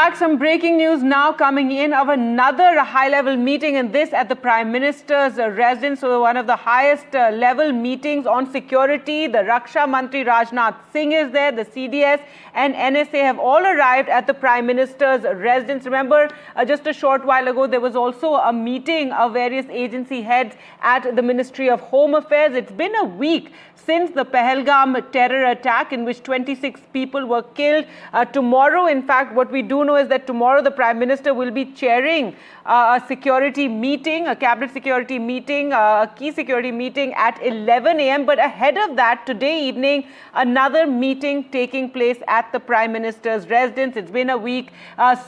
Some breaking news now coming in of another high-level meeting, and this at the Prime Minister's residence. So one of the highest level meetings on security. The Raksha Mantri Rajnath Singh is there. The CDS and NSA have all arrived at the Prime Minister's residence. Remember, just a short while ago, there was also a meeting of various agency heads at the Ministry of Home Affairs. It's been a week since the Pahalgam terror attack in which 26 people were killed. Tomorrow, in fact, what we do know is that tomorrow the Prime Minister will be chairing a security meeting, a cabinet security meeting, a key security meeting at 11 a.m. But ahead of that, today evening, another meeting taking place at the Prime Minister's residence. It's been a week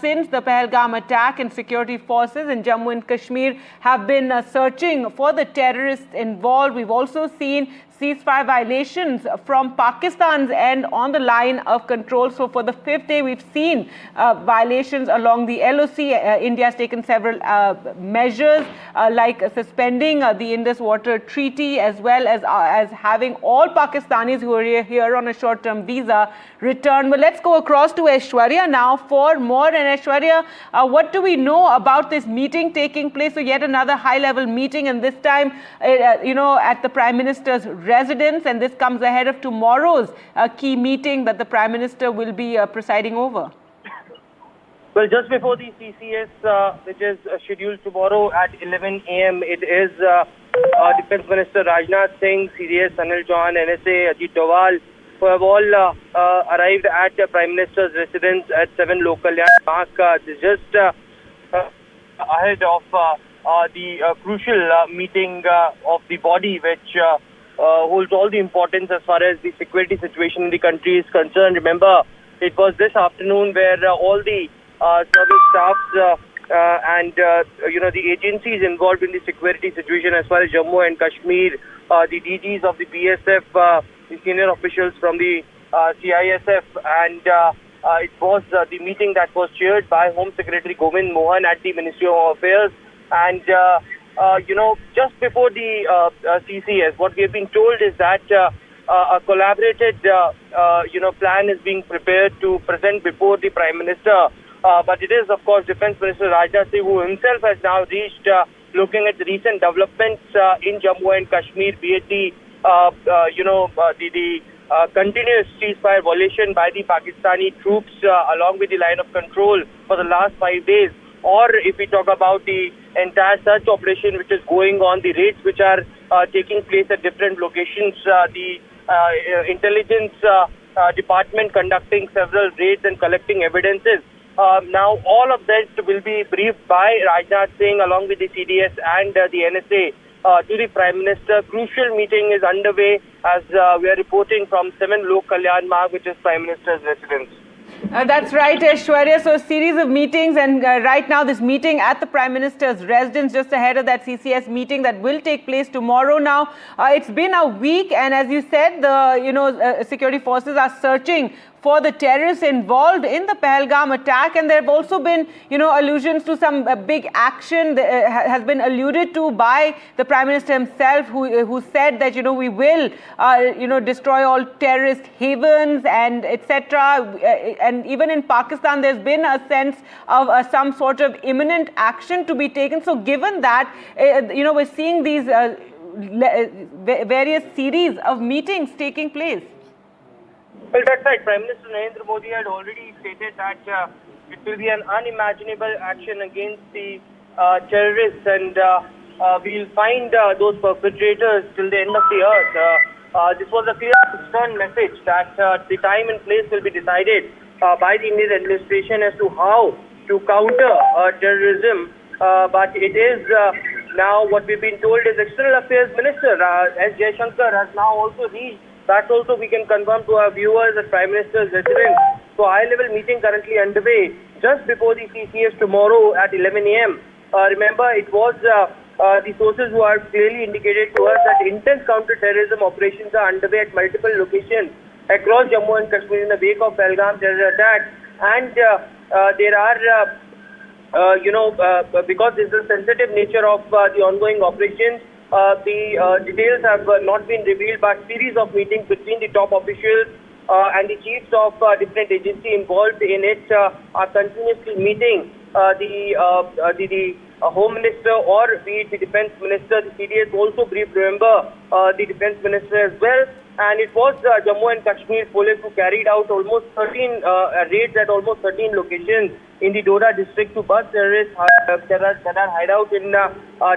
since the Pahalgam attack, and security forces in Jammu and Kashmir have been searching for the terrorists involved. We've also seen ceasefire violations from Pakistan's end on the line of control. So for the fifth day, we've seen violations along the LOC. India has taken several measures like suspending the Indus Water Treaty, as well as having all Pakistanis who are here on a short-term visa return. But let's go across to Aishwarya now for more. And Aishwarya, what do we know about this meeting taking place? So yet another high-level meeting, and this time, at the Prime Minister's residence, and this comes ahead of tomorrow's key meeting that the Prime Minister will be presiding over. Well, just before the CCS, which is scheduled tomorrow at 11 a.m., it is Defence Minister Rajnath Singh, CDS Anil Chauhan, NSA Ajit Doval, who have all arrived at the Prime Minister's residence at 7 local Park. Just ahead of the crucial meeting of the body, which holds all the importance as far as the security situation in the country is concerned. Remember, it was this afternoon where all the service staffs and the agencies involved in the security situation as far as Jammu and Kashmir, the DGs of the BSF, the senior officials from the CISF, and it was the meeting that was chaired by Home Secretary Govind Mohan at the Ministry of Home Affairs. And just before the CCS, what we have been told is that a collaborated, plan is being prepared to present before the Prime Minister. But it is, of course, Defence Minister Rajnath Singh, who himself has now reached, looking at the recent developments in Jammu and Kashmir, be it the continuous ceasefire violation by the Pakistani troops along with the line of control for the last 5 days, or if we talk about the entire search operation which is going on, the raids which are taking place at different locations, the intelligence department conducting several raids and collecting evidences. Now, all of that will be briefed by Rajnath Singh along with the CDS and the NSA to the Prime Minister. Crucial meeting is underway as we are reporting from 7 Lok Kalyan Marg, which is Prime Minister's residence. That's right, Aishwarya. So a series of meetings, and right now this meeting at the Prime Minister's residence, just ahead of that CCS meeting that will take place tomorrow. Now, it's been a week, and as you said, the security forces are searching for the terrorists involved in the Pahalgam attack, and there have also been, allusions to some big action that has been alluded to by the Prime Minister himself, who said that we will, destroy all terrorist havens and etc. And even in Pakistan, there's been a sense of some sort of imminent action to be taken. So, given that, we're seeing these various series of meetings taking place. Well, that's right. Prime Minister Narendra Modi had already stated that it will be an unimaginable action against the terrorists, and we'll find those perpetrators till the end of the earth. This was a clear and stern message that the time and place will be decided by the Indian administration as to how to counter terrorism. But it is now what we've been told is External Affairs Minister S. Jaishankar has now also reached. That also we can confirm to our viewers at Prime Minister's residence. So high-level meeting currently underway just before the CCS tomorrow at 11 a.m. Remember, it was the sources who have clearly indicated to us that intense counter-terrorism operations are underway at multiple locations across Jammu and Kashmir in the wake of Pahalgam terror attack. And there are, because this is the sensitive nature of the ongoing operations, the details have not been revealed, but series of meetings between the top officials and the chiefs of different agencies involved in it are continuously meeting the Home Minister or be it the Defence Minister. The CDS also briefed, remember, the Defence Minister as well. And it was Jammu and Kashmir police who carried out almost 13 raids at almost 13 locations in the Doda district to bust terrorists that are hideout in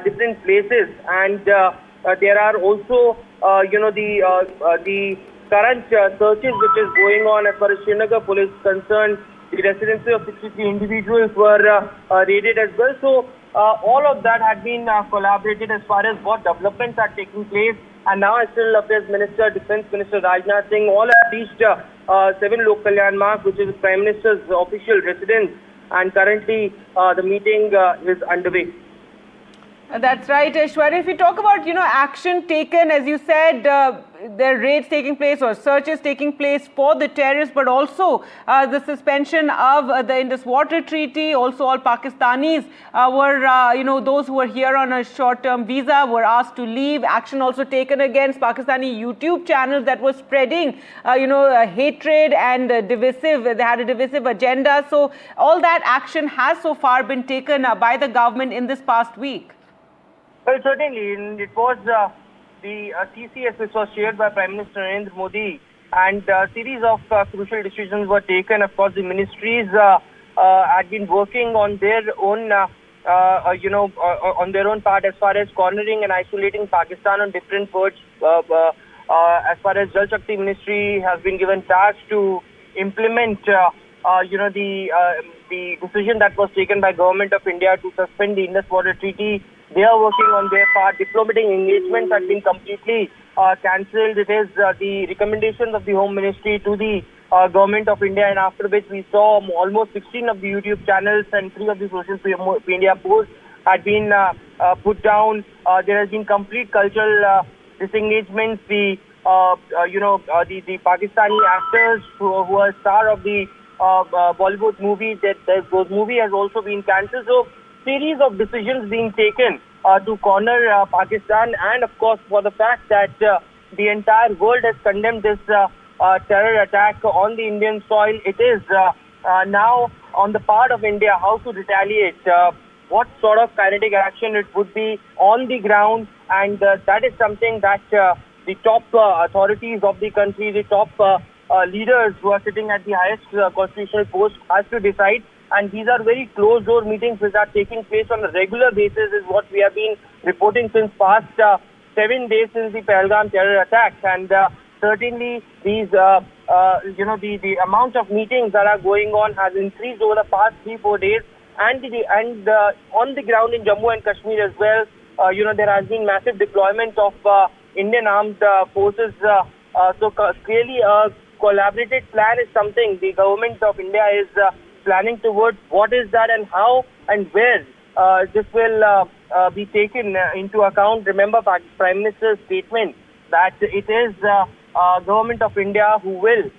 different places. And there are also, the current searches which is going on as far as Srinagar police is concerned. The residency of 63 individuals were raided as well. So all of that had been collaborated as far as what developments are taking place. And now External Affairs Minister, Defence Minister Rajnath Singh, all have reached 7 Lok Kalyan Marg, which is the Prime Minister's official residence. And currently the meeting is underway. That's right, Aishwarya. If we talk about, action taken, as you said, there are raids taking place or searches taking place for the terrorists, but also the suspension of the Indus Water Treaty. Also, all Pakistanis were, those who were here on a short-term visa were asked to leave. Action also taken against Pakistani YouTube channels that were spreading, hatred and divisive. They had a divisive agenda. So all that action has so far been taken by the government in this past week. Well, certainly, it was the TCS which was chaired by Prime Minister Narendra Modi, and a series of crucial decisions were taken. Of course, the ministries had been working on their own, on their own part as far as cornering and isolating Pakistan on different ports. As far as Jal Shakti Ministry has been given task to implement, the decision that was taken by Government of India to suspend the Indus Water Treaty. They are working on their part. Diplomatic engagements have been completely cancelled. It is the recommendations of the Home Ministry to the Government of India, and after which we saw almost 16 of the YouTube channels and 3 of the social media posts had been put down. There has been complete cultural disengagement. The Pakistani actors who are star of the Bollywood movie, those movie has also been cancelled. So series of decisions being taken to corner Pakistan, and of course for the fact that the entire world has condemned this terror attack on the Indian soil. It is now on the part of India how to retaliate, what sort of kinetic action it would be on the ground, and that is something that the top authorities of the country, the top leaders who are sitting at the highest constitutional post has to decide. And these are very closed-door meetings which are taking place on a regular basis, is what we have been reporting since past 7 days since the Pahalgam terror attacks. And certainly these, the amount of meetings that are going on has increased over the past 3-4 days. And on the ground in Jammu and Kashmir as well, there has been massive deployment of Indian armed forces. So clearly a collaborated plan is something the Government of India is planning towards. What is that and how and where this will be taken into account? Remember Prime Minister's statement that it is Government of India who will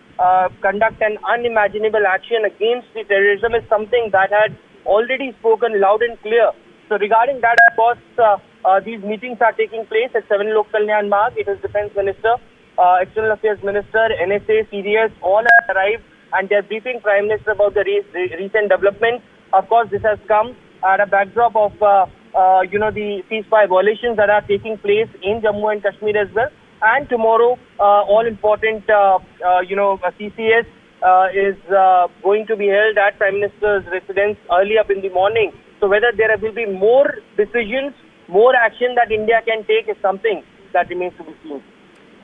conduct an unimaginable action against the terrorism is something that had already spoken loud and clear. So regarding that, of course, these meetings are taking place at 7 Lok Kalyan Marg. It is Defence Minister, External Affairs Minister, NSA, CDS, all have arrived, and they are briefing Prime Minister about the recent developments. Of course, this has come at a backdrop of the ceasefire violations that are taking place in Jammu and Kashmir as well. And tomorrow, all important, CCS is going to be held at Prime Minister's residence early up in the morning. So whether there will be more decisions, more action that India can take is something that remains to be seen.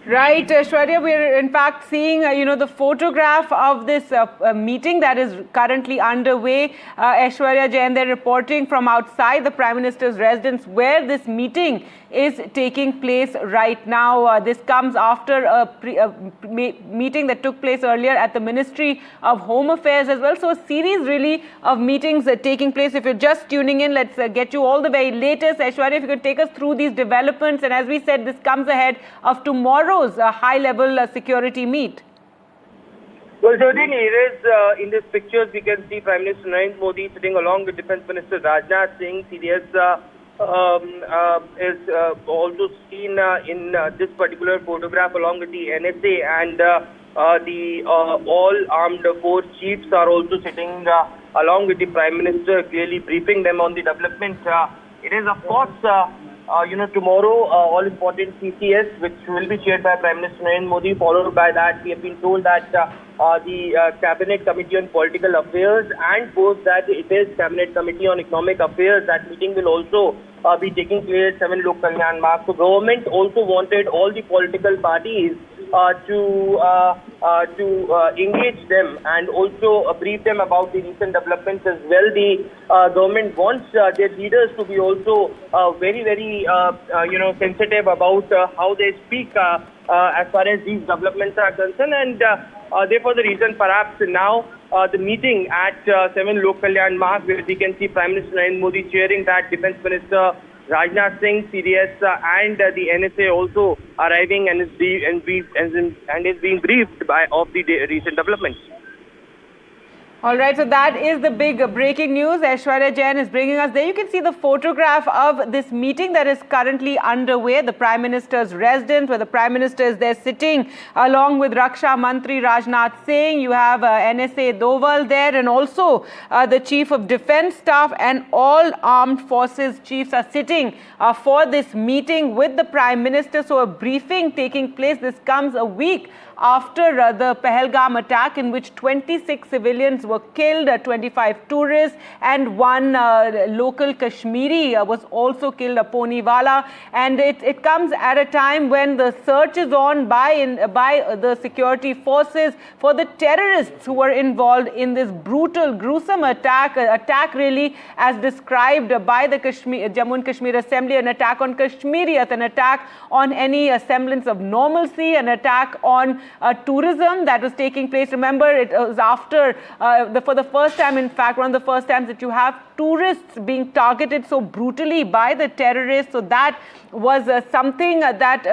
Right, Aishwarya, we're in fact seeing, the photograph of this meeting that is currently underway. Aishwarya Jain, they're reporting from outside the Prime Minister's residence where this meeting is taking place right now. This comes after a meeting that took place earlier at the Ministry of Home Affairs as well. So a series really of meetings taking place. If you're just tuning in, let's get you all the very latest. Aishwarya, if you could take us through these developments. And as we said, this comes ahead of tomorrow's high-level security meet. Well, certainly it is. In these pictures, we can see Prime Minister Narendra Modi sitting along with Defence Minister Rajnath Singh. CDS is also seen in this particular photograph along with the NSA. And all armed force chiefs are also sitting along with the Prime Minister, clearly briefing them on the development. It is, of course, tomorrow, all important CCS, which will be chaired by Prime Minister Narendra Modi. Followed by that, we have been told that the Cabinet Committee on Political Affairs, and post that it is Cabinet Committee on Economic Affairs. That meeting will also be taking place at 7 Lok Kalyan Marg. So government also wanted all the political parties to engage them and also brief them about the recent developments as well. The government wants their leaders to be also very, very sensitive about how they speak as far as these developments are concerned, and therefore the reason perhaps now the meeting at 7 Lok Kalyan Marg, where we can see Prime Minister Narendra Modi chairing that, Defence Minister Rajnath Singh, CDS, and the NSA also arriving and is being briefed of the recent developments. All right, so that is the big breaking news. Aishwarya Jain is bringing us there. You can see the photograph of this meeting that is currently underway, the Prime Minister's residence, where the Prime Minister is there sitting along with Raksha Mantri Rajnath Singh. You have NSA Doval there, and also the Chief of Defence Staff, and all armed forces chiefs are sitting for this meeting with the Prime Minister. So a briefing taking place. This comes a week after the Pahalgam attack, in which 26 civilians were killed, 25 tourists, and one local Kashmiri was also killed, a Poniwala. And it comes at a time when the search is on by the security forces for the terrorists who were involved in this brutal, gruesome attack really as described by the Jammu and Kashmir Assembly, an attack on Kashmiriyat, an attack on any semblance of normalcy, an attack on tourism that was taking place. Remember, it was after, for the first time, in fact, one of the first times that you have tourists being targeted so brutally by the terrorists. So that was something that,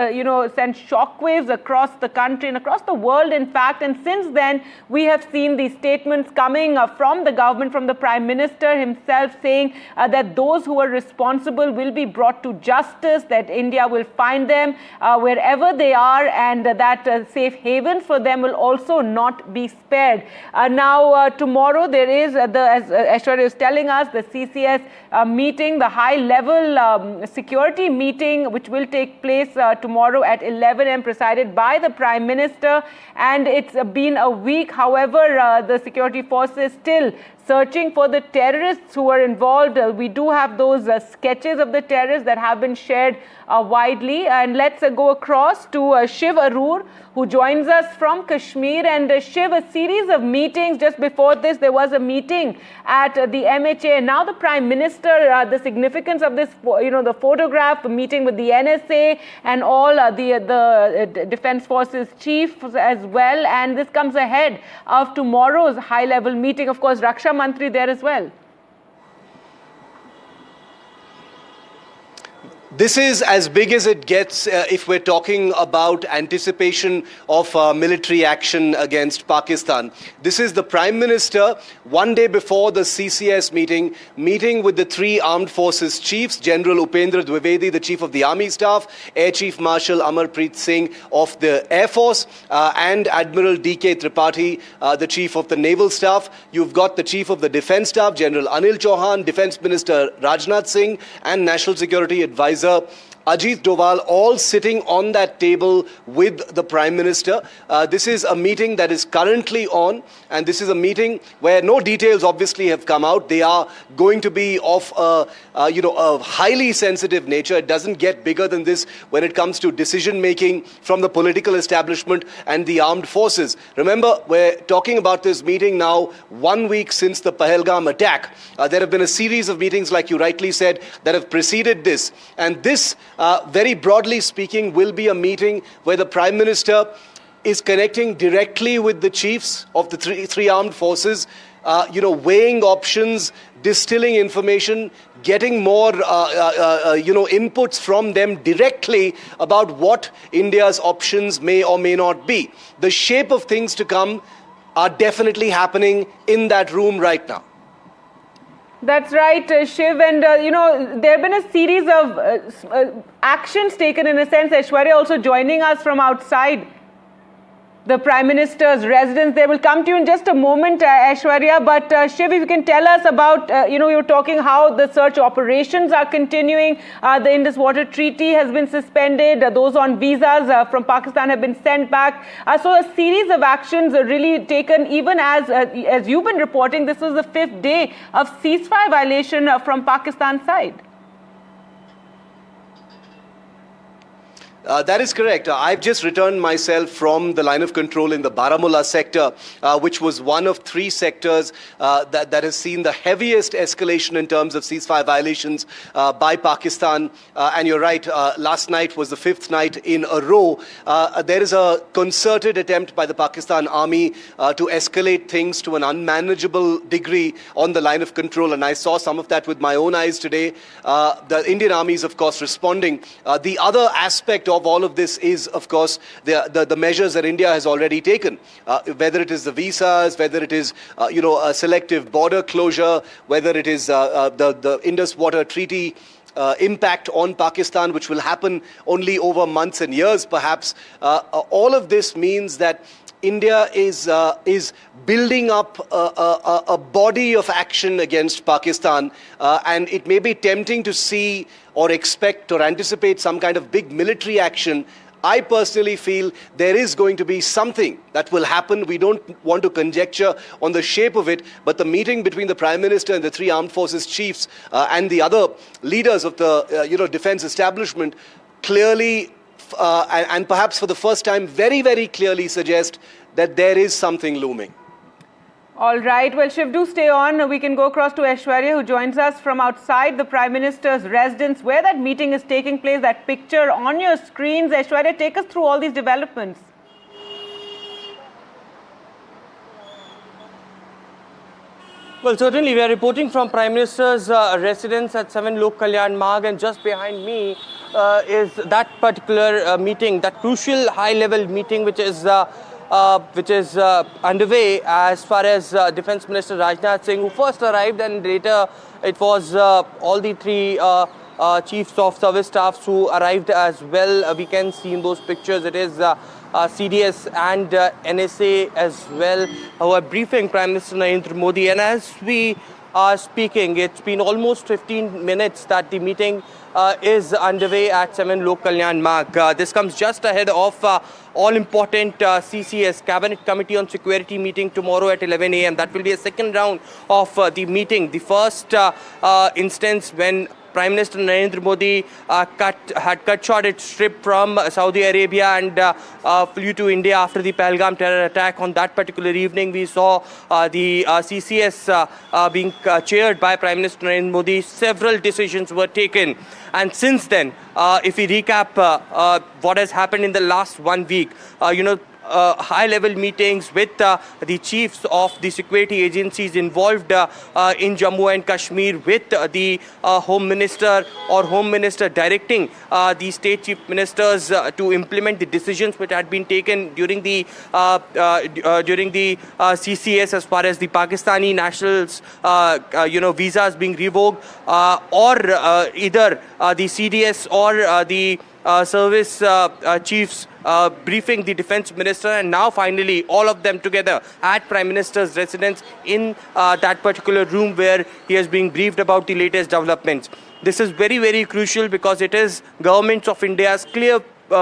sent shockwaves across the country and across the world, in fact. And since then, we have seen these statements coming from the government, from the Prime Minister himself, saying that those who are responsible will be brought to justice, that India will find them wherever they are, and that safe havens for them will also not be spared. Now, tomorrow there is, as Aishwarya is telling us, the CCS meeting, the high-level security meeting, which will take place tomorrow at 11 a.m., presided by the Prime Minister. And it's been a week. However, the security forces still searching for the terrorists who were involved. We do have those sketches of the terrorists that have been shared widely. And let's go across to Shiv Arur, who joins us from Kashmir. And Shiv, a series of meetings. Just before this, there was a meeting at the MHA. Now the Prime Minister, the significance of this, the photograph, the meeting with the NSA and all the Defence Forces chiefs as well. And this comes ahead of tomorrow's high-level meeting. Of course, Raksha Mantri there as well. This is as big as it gets if we're talking about anticipation of military action against Pakistan. This is the Prime Minister, one day before the CCS meeting with the three armed forces chiefs, General Upendra Dwivedi, the Chief of the Army Staff, Air Chief Marshal Amarpreet Singh of the Air Force, and Admiral D.K. Tripathi, the Chief of the Naval Staff. You've got the Chief of the Defence Staff, General Anil Chauhan, Defence Minister Rajnath Singh, and National Security Advisor Ajit Doval, all sitting on that table with the Prime Minister. This is a meeting that is currently on, and this is a meeting where no details obviously have come out. They are going to be of a highly sensitive nature. It doesn't get bigger than this when it comes to decision making from the political establishment and the armed forces. Remember, we're talking about this meeting now 1 week since the Pahalgam attack. There have been a series of meetings, like you rightly said, that have preceded this, and this very broadly speaking, will be a meeting where the Prime Minister is connecting directly with the chiefs of the three armed forces, weighing options, distilling information, getting more, inputs from them directly about what India's options may or may not be. The shape of things to come are definitely happening in that room right now. That's right, Shiv. And, there have been a series of actions taken, in a sense. Aishwarya also joining us from outside the Prime Minister's residence. They will come to you in just a moment, Aishwarya. But Shiv, if you can tell us about, you were talking how the search operations are continuing. The Indus Water Treaty has been suspended. Those on visas from Pakistan have been sent back. So a series of actions are really taken, even as you've been reporting, this was the 5th day of ceasefire violation from Pakistan's side. That is correct. I've just returned myself from the line of control in the Baramulla sector, which was one of 3 sectors that has seen the heaviest escalation in terms of ceasefire violations by Pakistan. And you're right, last night was the 5th night in a row. There is a concerted attempt by the Pakistan army to escalate things to an unmanageable degree on the line of control. And I saw some of that with my own eyes today. The Indian army is, of course, responding. The other aspect of all of this is, of course, the measures that India has already taken, whether it is the visas, whether it is, a selective border closure, whether it is the Indus Water Treaty impact on Pakistan, which will happen only over months and years, perhaps. All of this means that India is building up a body of action against Pakistan, and it may be tempting to see or expect or anticipate some kind of big military action. I personally feel there is going to be something that will happen. We don't want to conjecture on the shape of it, but the meeting between the Prime Minister and the 3 armed forces chiefs and the other leaders of the defense establishment clearly and perhaps for the first time very, very clearly suggest that there is something looming. All right. Well, Shiv, do stay on. We can go across to Aishwarya, who joins us from outside the Prime Minister's residence, where that meeting is taking place. That picture on your screens. Aishwarya, take us through all these developments. Well, certainly we are reporting from Prime Minister's residence at 7 Lok Kalyan Marg, and just behind me is that particular meeting, that crucial high-level meeting which is underway as far as Defence Minister Rajnath Singh, who first arrived, and later it was all the 3 chiefs of service staffs who arrived as well. We can see in those pictures it is CDS and NSA as well, who are briefing Prime Minister Narendra Modi. And as we are speaking, it's been almost 15 minutes that the meeting is underway at 7 Lok Kalyan Marg. This comes just ahead of all-important CCS, Cabinet Committee on Security meeting tomorrow at 11 a.m. That will be a second round of the meeting. The first instance when Prime Minister Narendra Modi had cut short its trip from Saudi Arabia and flew to India after the Pahalgam terror attack. On that particular evening, we saw the CCS being chaired by Prime Minister Narendra Modi. Several decisions were taken. And since then, if we recap what has happened in the last 1 week, high-level meetings with the chiefs of the security agencies involved in Jammu and Kashmir, with the Home Minister or Home Minister directing the state chief ministers to implement the decisions which had been taken during the CCS as far as the Pakistani nationals, visas being revoked, or either the CDS or the service chiefs briefing the defense minister, and now finally all of them together at Prime Minister's residence in that particular room where he is being briefed about the latest developments. This is very, very crucial because it is Government of India's clear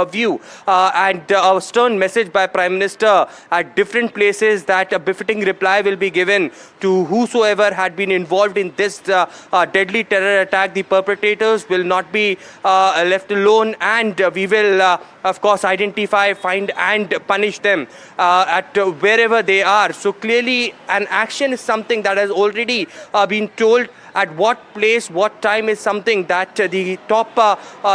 view and a stern message by Prime Minister at different places that a befitting reply will be given to whosoever had been involved in this deadly terror attack. The perpetrators will not be left alone, and we will of course identify, find and punish them at wherever they are. So clearly an action is something that has already been told. At what place, what time is something that the top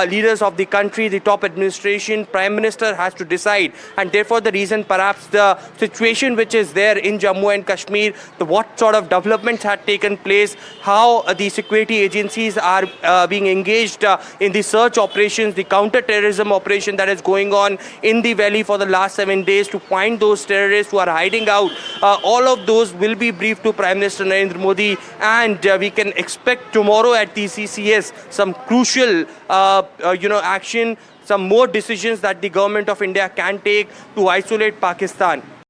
leaders of the country, the top administration, Prime Minister has to decide. And therefore the reason perhaps the situation which is there in Jammu and Kashmir, what sort of developments had taken place, how the security agencies are being engaged in the search operations, the counter-terrorism operation that is going on in the valley for the last 7 days to find those terrorists who are hiding out. All of those will be briefed to Prime Minister Narendra Modi, and we can expect tomorrow at the CCS some crucial action some more decisions that the government of India can take to isolate Pakistan.